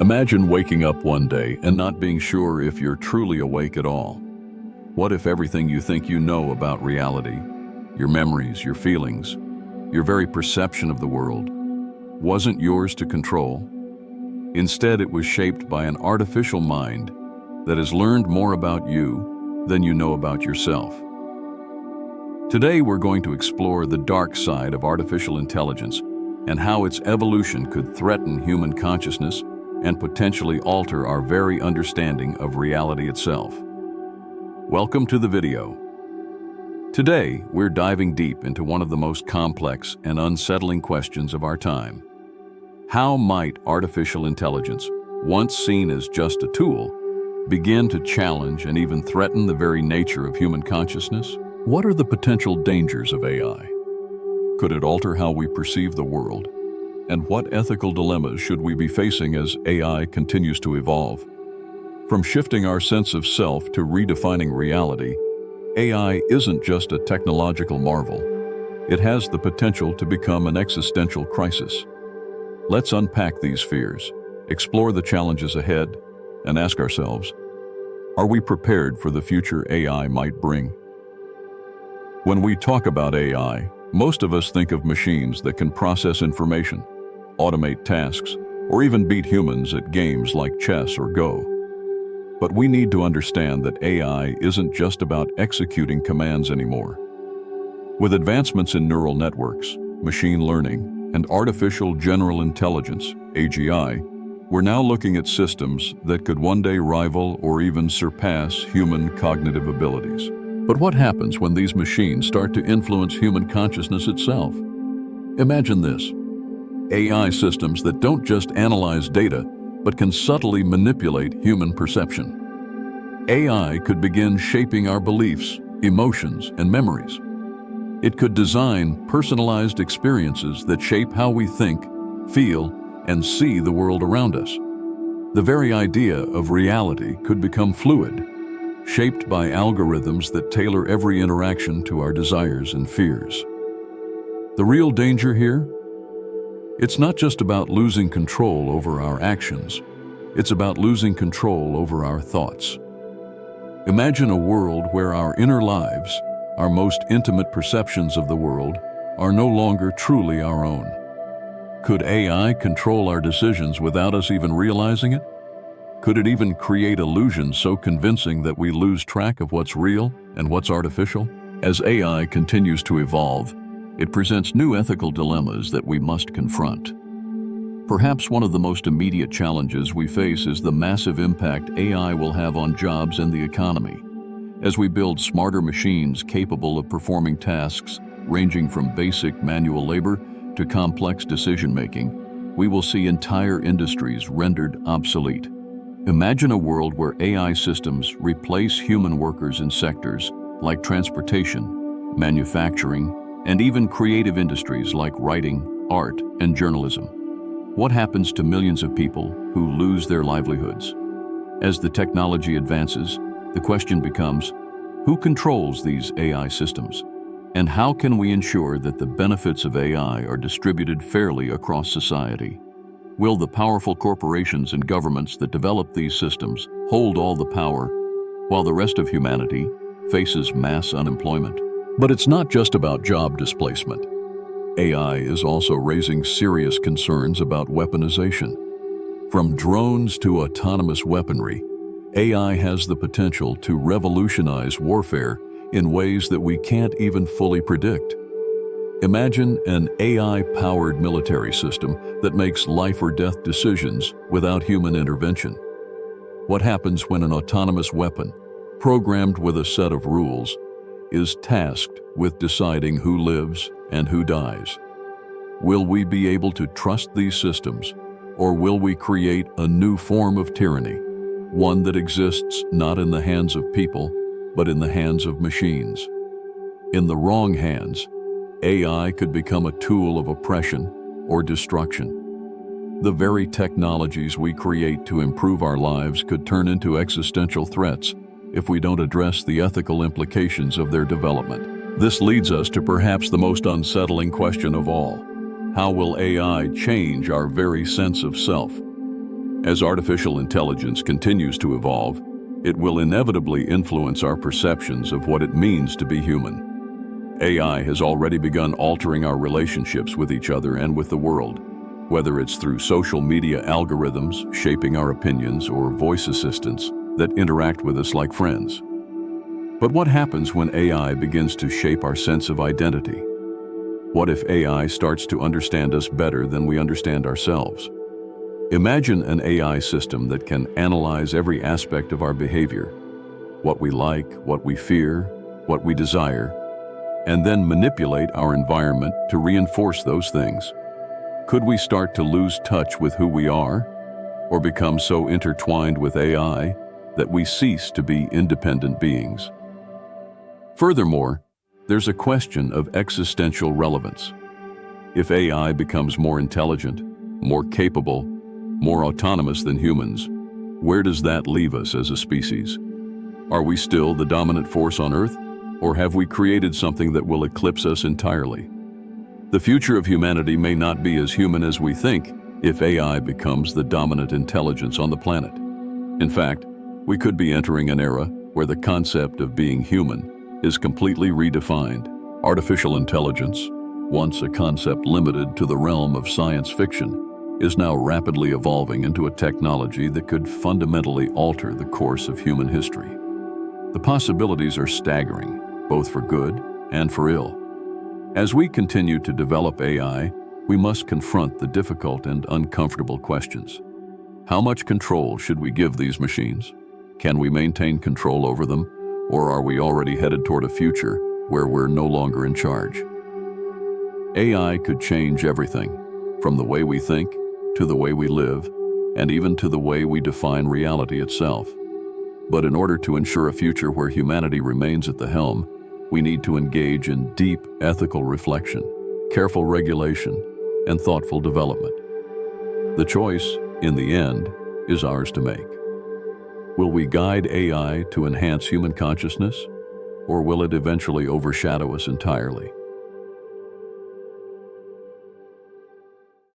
Imagine waking up one day and not being sure if you're truly awake at all. What if everything you think you know about reality, your memories, your feelings, your very perception of the world, wasn't yours to control? Instead, it was shaped by an artificial mind that has learned more about you than you know about yourself. Today, we're going to explore the dark side of artificial intelligence and how its evolution could threaten human consciousness and potentially alter our very understanding of reality itself. Welcome to the video. Today, we're diving deep into one of the most complex and unsettling questions of our time. How might artificial intelligence, once seen as just a tool, begin to challenge and even threaten the very nature of human consciousness? What are the potential dangers of AI? Could it alter how we perceive the world? And what ethical dilemmas should we be facing as AI continues to evolve? From shifting our sense of self to redefining reality, AI isn't just a technological marvel. It has the potential to become an existential crisis. Let's unpack these fears, explore the challenges ahead, and ask ourselves, are we prepared for the future AI might bring? When we talk about AI, most of us think of machines that can process information, automate tasks, or even beat humans at games like chess or Go. But we need to understand that AI isn't just about executing commands anymore. With advancements in neural networks, machine learning, and artificial general intelligence, AGI, we're now looking at systems that could one day rival or even surpass human cognitive abilities. But what happens when these machines start to influence human consciousness itself? Imagine this: AI systems that don't just analyze data, but can subtly manipulate human perception. AI could begin shaping our beliefs, emotions, and memories. It could design personalized experiences that shape how we think, feel, and see the world around us. The very idea of reality could become fluid, shaped by algorithms that tailor every interaction to our desires and fears. The real danger here? It's not just about losing control over our actions. It's about losing control over our thoughts. Imagine a world where our inner lives, our most intimate perceptions of the world, are no longer truly our own. Could AI control our decisions without us even realizing it? Could it even create illusions so convincing that we lose track of what's real and what's artificial? As AI continues to evolve, it presents new ethical dilemmas that we must confront. Perhaps one of the most immediate challenges we face is the massive impact AI will have on jobs and the economy. As we build smarter machines capable of performing tasks ranging from basic manual labor to complex decision-making, we will see entire industries rendered obsolete. Imagine a world where AI systems replace human workers in sectors like transportation, manufacturing, and even creative industries like writing, art, and journalism. What happens to millions of people who lose their livelihoods? As the technology advances, the question becomes, who controls these AI systems? And how can we ensure that the benefits of AI are distributed fairly across society? Will the powerful corporations and governments that develop these systems hold all the power, while the rest of humanity faces mass unemployment? But it's not just about job displacement. AI is also raising serious concerns about weaponization. From drones to autonomous weaponry, AI has the potential to revolutionize warfare in ways that we can't even fully predict. Imagine an AI-powered military system that makes life or death decisions without human intervention. What happens when an autonomous weapon, programmed with a set of rules, is tasked with deciding who lives and who dies? Will we be able to trust these systems, or will we create a new form of tyranny, one that exists not in the hands of people, but in the hands of machines? In the wrong hands, AI could become a tool of oppression or destruction. The very technologies we create to improve our lives could turn into existential threats if we don't address the ethical implications of their development. This leads us to perhaps the most unsettling question of all. How will AI change our very sense of self? As artificial intelligence continues to evolve, it will inevitably influence our perceptions of what it means to be human. AI has already begun altering our relationships with each other and with the world, whether it's through social media algorithms shaping our opinions or voice assistants that interact with us like friends. But what happens when AI begins to shape our sense of identity? What if AI starts to understand us better than we understand ourselves? Imagine an AI system that can analyze every aspect of our behavior, what we like, what we fear, what we desire, and then manipulate our environment to reinforce those things. Could we start to lose touch with who we are, or become so intertwined with AI that we cease to be independent beings? Furthermore, there's a question of existential relevance. If AI becomes more intelligent, more capable, more autonomous than humans, where does that leave us as a species? Are we still the dominant force on Earth, or have we created something that will eclipse us entirely? The future of humanity may not be as human as we think if AI becomes the dominant intelligence on the planet. In fact, we could be entering an era where the concept of being human is completely redefined. Artificial intelligence, once a concept limited to the realm of science fiction, is now rapidly evolving into a technology that could fundamentally alter the course of human history. The possibilities are staggering, both for good and for ill. As we continue to develop AI, we must confront the difficult and uncomfortable questions. How much control should we give these machines? Can we maintain control over them, or are we already headed toward a future where we're no longer in charge? AI could change everything, from the way we think, to the way we live, and even to the way we define reality itself. But in order to ensure a future where humanity remains at the helm, we need to engage in deep ethical reflection, careful regulation, and thoughtful development. The choice, in the end, is ours to make. Will we guide AI to enhance human consciousness, or will it eventually overshadow us entirely?